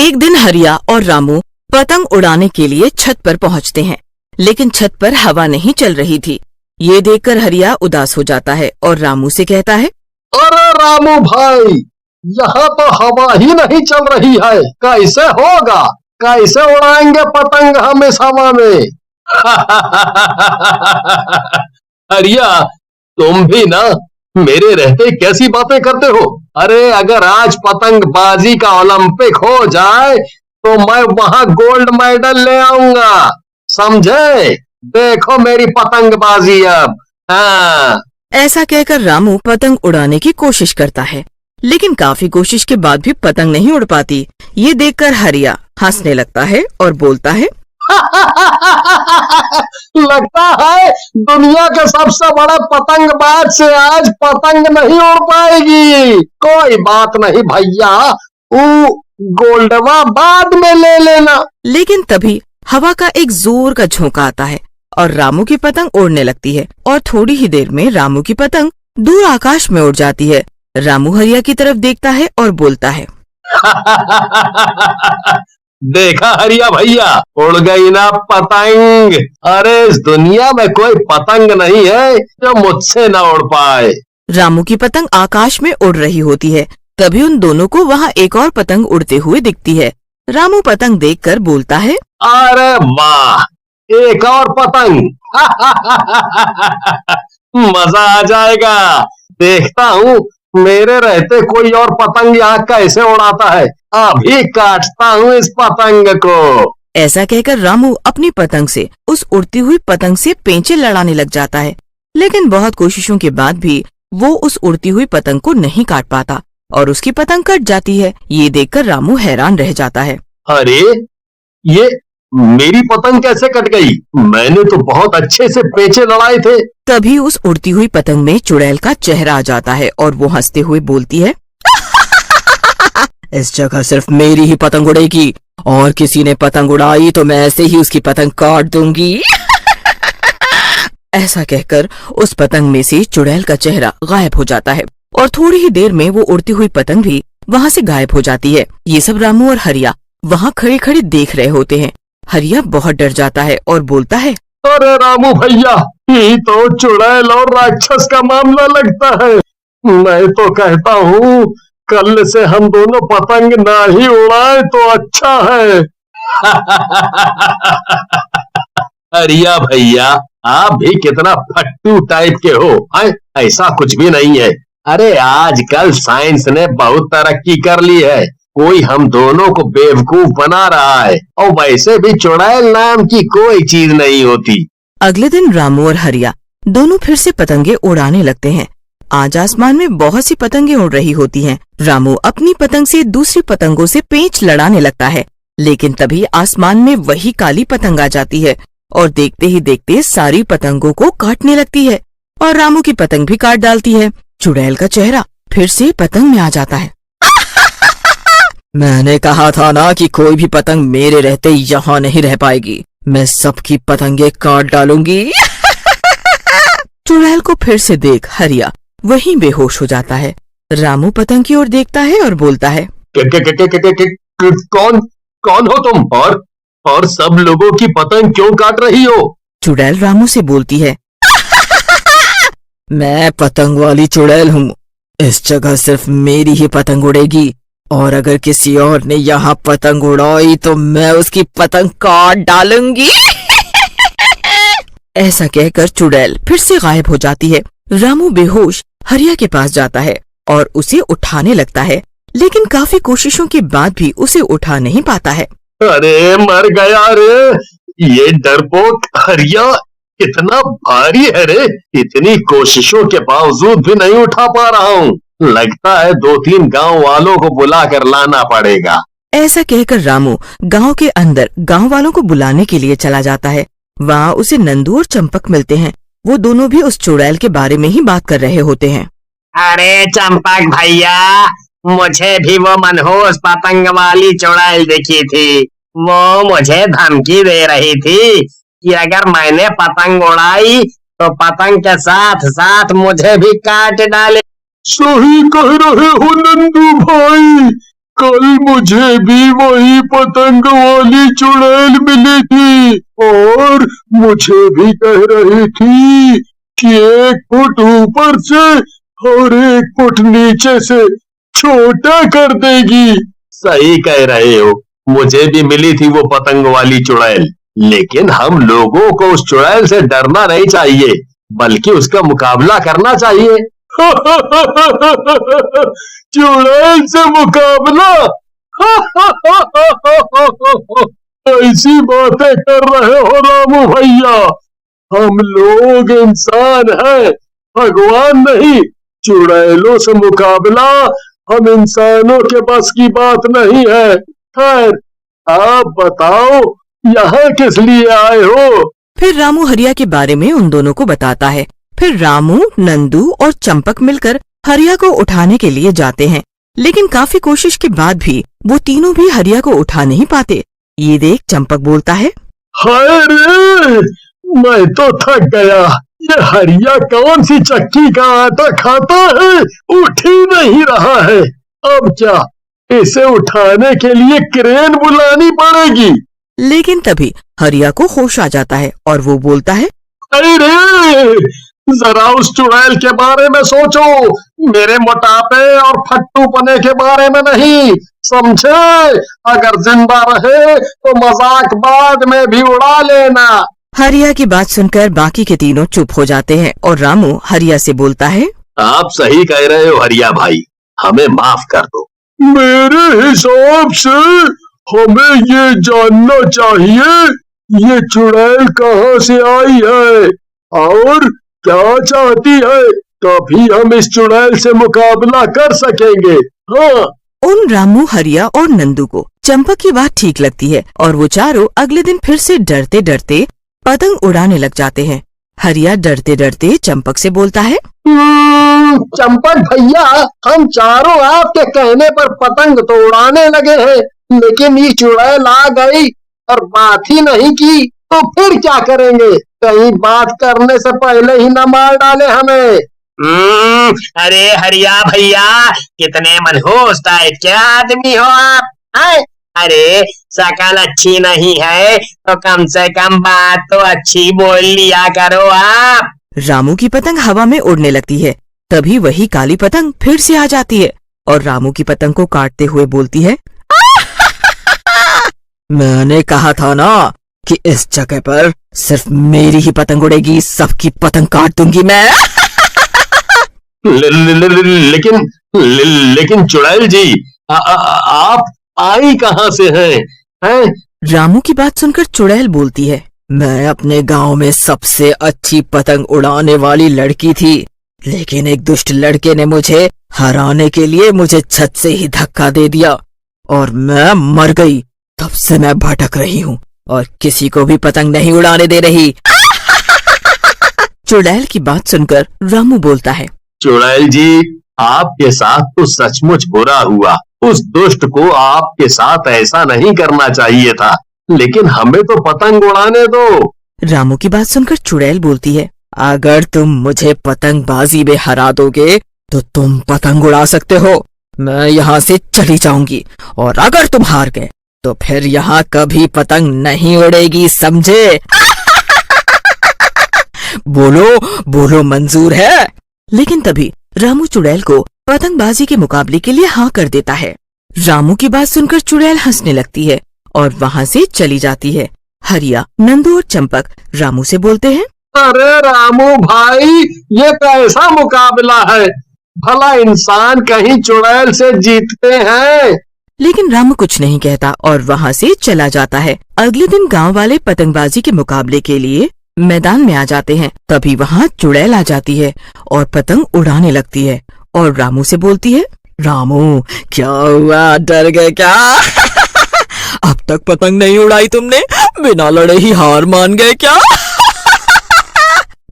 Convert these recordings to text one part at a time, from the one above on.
एक दिन हरिया और रामू पतंग उड़ाने के लिए छत पर पहुंचते हैं, लेकिन छत पर हवा नहीं चल रही थी। ये देखकर हरिया उदास हो जाता है और रामू से कहता है, अरे रामू भाई, यहाँ तो हवा ही नहीं चल रही है, कैसे होगा? कैसे उड़ाएंगे पतंग हम इस हवा में? हरिया, तुम भी ना मेरे रहते कैसी बातें करते हो? अरे अगर आज पतंगबाजी का ओलंपिक हो जाए तो मैं वहां गोल्ड मेडल ले आऊंगा, समझे? देखो मेरी पतंगबाजी अब। हाँ। ऐसा कहकर रामू पतंग उड़ाने की कोशिश करता है, लेकिन काफी कोशिश के बाद भी पतंग नहीं उड़ पाती। ये देखकर हरिया हंसने लगता है और बोलता है, लगता है दुनिया के सबसे बड़े पतंगबाज से आज पतंग नहीं उड़ पाएगी। कोई बात नहीं भैया, वो गोल्डवा बाद में ले लेना। लेकिन तभी हवा का एक जोर का झोंका आता है और रामू की पतंग उड़ने लगती है और थोड़ी ही देर में रामू की पतंग दूर आकाश में उड़ जाती है। रामू हरिया की तरफ देखता है और बोलता है, देखा हरिया भैया, उड़ गई ना पतंग। अरे इस दुनिया में कोई पतंग नहीं है जो मुझसे न उड़ पाए। रामू की पतंग आकाश में उड़ रही होती है। तभी उन दोनों को वहाँ एक और पतंग उड़ते हुए दिखती है। रामू पतंग देखकर बोलता है, अरे वाह, एक और पतंग। मजा आ जाएगा। देखता हूँ मेरे रहते कोई और पतंग यहाँ कैसे उड़ाता है। अभी काटता हूँ इस पतंग को। ऐसा कहकर रामू अपनी पतंग से उस उड़ती हुई पतंग से पेंचे लड़ाने लग जाता है, लेकिन बहुत कोशिशों के बाद भी वो उस उड़ती हुई पतंग को नहीं काट पाता और उसकी पतंग कट जाती है। ये देखकर रामू हैरान रह जाता है। अरे ये मेरी पतंग कैसे कट गई? मैंने तो बहुत अच्छे से पेंचे लड़ाए थे। तभी उस उड़ती हुई पतंग में चुड़ैल का चेहरा आ जाता है और वो हंसते हुए बोलती है, इस जगह सिर्फ मेरी ही पतंग उड़ेगी और किसी ने पतंग उड़ाई तो मैं ऐसे ही उसकी पतंग काट दूंगी। ऐसा कहकर उस पतंग में से चुड़ैल का चेहरा गायब हो जाता है और थोड़ी ही देर में वो उड़ती हुई पतंग भी वहाँ से गायब हो जाती है। ये सब रामू और हरिया वहाँ खड़े खड़े देख रहे होते हैं। हरिया बहुत डर जाता है और बोलता है, अरे रामू भैया, ये तो चुड़ैल और राक्षस का मामला लगता है। मैं तो कहता हूँ कल से हम दोनों पतंग ना ही उड़ाए तो अच्छा है। हरिया भैया, आप भी कितना फट्टू टाइप के हो। ऐसा कुछ भी नहीं है। अरे आजकल साइंस ने बहुत तरक्की कर ली है, कोई हम दोनों को बेवकूफ बना रहा है और वैसे भी चुड़ैल नाम की कोई चीज नहीं होती। अगले दिन रामू और हरिया दोनों फिर से पतंगे उड़ाने लगते हैं। आज आसमान में बहुत सी पतंगे उड़ रही होती हैं। रामू अपनी पतंग से दूसरी पतंगों से पेंच लड़ाने लगता है, लेकिन तभी आसमान में वही काली पतंग आ जाती है और देखते ही देखते सारी पतंगों को काटने लगती है और रामू की पतंग भी काट डालती है। चुड़ैल का चेहरा फिर से पतंग में आ जाता है। मैंने कहा था ना कि कोई भी पतंग मेरे रहते यहाँ नहीं रह पाएगी, मैं सबकी पतंगे काट डालूंगी। चुड़ैल को फिर से देख हरिया वहीं बेहोश हो जाता है। रामू पतंग की ओर देखता है और बोलता है, कौन कौन हो तुम और सब लोगों की पतंग क्यों काट रही हो? चुड़ैल रामू से बोलती है, मैं पतंग वाली चुड़ैल हूँ, इस जगह सिर्फ मेरी ही पतंग उड़ेगी और अगर किसी और ने यहाँ पतंग उड़ाई तो मैं उसकी पतंग काट डालूंगी। ऐसा कहकर चुड़ैल फिर से गायब हो जाती है। रामू बेहोश हरिया के पास जाता है और उसे उठाने लगता है, लेकिन काफी कोशिशों के बाद भी उसे उठा नहीं पाता है। अरे मर गया रे, ये डरपोक हरिया कितना भारी है रे, इतनी कोशिशों के बावजूद भी नहीं उठा पा रहा हूँ। लगता है 2-3 गांव वालों को बुला कर लाना पड़ेगा। ऐसा कहकर रामू गांव के अंदर गांव वालों को बुलाने के लिए चला जाता है। वहाँ उसे नंदू और चंपक मिलते हैं। वो दोनों भी उस चुड़ैल के बारे में ही बात कर रहे होते हैं। अरे चंपक भैया, मुझे भी वो मनहूस पतंग वाली चुड़ैल दिखी थी। वो मुझे धमकी दे रही थी कि अगर मैंने पतंग उड़ाई तो पतंग के साथ साथ मुझे भी काट डाले। सही कह रहे हो नंदू भाई, कल मुझे भी वही पतंग वाली चुड़ैल मिली थी और मुझे भी कह रही थी कि 1 फुट ऊपर से और 1 फुट नीचे से छोटा कर देगी। सही कह रहे हो, मुझे भी मिली थी वो पतंग वाली चुड़ैल, लेकिन हम लोगों को उस चुड़ैल से डरना नहीं चाहिए बल्कि उसका मुकाबला करना चाहिए। चुड़ैल से मुकाबला? ऐसी बातें कर रहे हो रामू भैया, हम लोग इंसान हैं, भगवान नहीं। चुड़ैलों से मुकाबला हम इंसानों के बस की बात नहीं है। खैर, आप बताओ यहाँ किस लिए आए हो? फिर रामू हरिया के बारे में उन दोनों को बताता है। फिर रामू, नंदू और चंपक मिलकर हरिया को उठाने के लिए जाते हैं, लेकिन काफी कोशिश के बाद भी वो तीनों भी हरिया को उठा नहीं पाते। ये देख चंपक बोलता है, हाय रे, मैं तो थक गया। ये हरिया कौन सी चक्की का आटा खाता है, उठ ही नहीं रहा है। अब क्या इसे उठाने के लिए क्रेन बुलानी पड़ेगी? लेकिन तभी हरिया को होश आ जाता है और वो बोलता है, अरे जरा उस चुड़ैल के बारे में सोचो, मेरे मोटापे और फट्टूपने के बारे में नहीं, समझे? अगर जिंदा रहे तो मजाक बाद में भी उड़ा लेना। हरिया की बात सुनकर बाकी के तीनों चुप हो जाते हैं और रामू हरिया से बोलता है, आप सही कह रहे हो हरिया भाई, हमें माफ कर दो। मेरे हिसाब से हमें ये जानना चाहिए ये चुड़ैल कहाँ से आई है और क्या चाहती है, तभी हम इस चुड़ैल से मुकाबला कर सकेंगे। हाँ। उन रामू, हरिया और नंदू को चंपक की बात ठीक लगती है और वो चारों अगले दिन फिर से डरते डरते पतंग उड़ाने लग जाते हैं। हरिया डरते डरते चंपक से बोलता है, चंपक भैया, हम चारों आपके कहने पर पतंग तो उड़ाने लगे हैं, लेकिन ये चुड़ैल आ गई और बात ही नहीं की, तो फिर क्या करेंगे? कहीं बात करने से पहले ही न मार डाले हमें। अरे हरिया भैया, कितने मनहूस टाइप के आदमी हो आप, हैं? अरे शकल अच्छी नहीं है तो कम से कम बात तो अच्छी बोल लिया करो आप। रामू की पतंग हवा में उड़ने लगती है। तभी वही काली पतंग फिर से आ जाती है और रामू की पतंग को काटते हुए बोलती है, मैंने कहा था ना कि इस जगह पर सिर्फ मेरी ही पतंग उड़ेगी, सबकी पतंग काट दूंगी मैं। लेकिन चुड़ैल जी, आप आई कहाँ से हैं? रामू की बात सुनकर चुड़ैल बोलती है, मैं अपने गांव में सबसे अच्छी पतंग उड़ाने वाली लड़की थी, लेकिन एक दुष्ट लड़के ने मुझे हराने के लिए मुझे छत से ही धक्का दे दिया और मैं मर गई। तब से मैं भटक रही हूँ और किसी को भी पतंग नहीं उड़ाने दे रही। चुड़ैल की बात सुनकर रामू बोलता है, चुड़ैल जी, आपके साथ तो सचमुच बुरा हुआ। उस दुष्ट को आपके साथ ऐसा नहीं करना चाहिए था, लेकिन हमें तो पतंग उड़ाने दो। रामू की बात सुनकर चुड़ैल बोलती है, अगर तुम मुझे पतंगबाजी में हरा दोगे तो तुम पतंग उड़ा सकते हो, मैं यहाँ से चली जाऊंगी, और अगर तुम हार गए तो फिर यहाँ कभी पतंग नहीं उड़ेगी, समझे? बोलो बोलो, मंजूर है? लेकिन तभी रामू चुड़ैल को पतंगबाजी के मुकाबले के लिए हाँ कर देता है। रामू की बात सुनकर चुड़ैल हंसने लगती है और वहाँ से चली जाती है। हरिया, नंदू और चंपक रामू से बोलते हैं, अरे रामू भाई, ये कैसा मुकाबला है? भला इंसान कहीं चुड़ैल से जीतते हैं? लेकिन रामू कुछ नहीं कहता और वहाँ से चला जाता है। अगले दिन गांव वाले पतंगबाजी के मुकाबले के लिए मैदान में आ जाते हैं। तभी वहाँ चुड़ैल आ जाती है और पतंग उड़ाने लगती है और रामू से बोलती है, रामू क्या हुआ, डर गए क्या? अब तक पतंग नहीं उड़ाई तुमने, बिना लड़े ही हार मान गए क्या?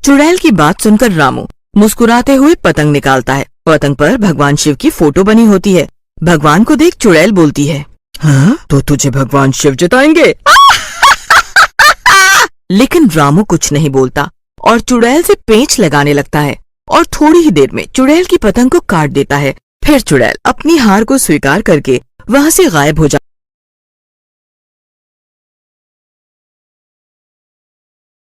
चुड़ैल की बात सुनकर रामू मुस्कुराते हुए पतंग निकालता है। पतंग पर भगवान शिव की फोटो बनी होती है। भगवान को देख चुड़ैल बोलती है, हाँ? तो तुझे भगवान शिव जिताएंगे? लेकिन रामू कुछ नहीं बोलता और चुड़ैल से पेंच लगाने लगता है और थोड़ी ही देर में चुड़ैल की पतंग को काट देता है। फिर चुड़ैल अपनी हार को स्वीकार करके वहाँ से गायब हो जाता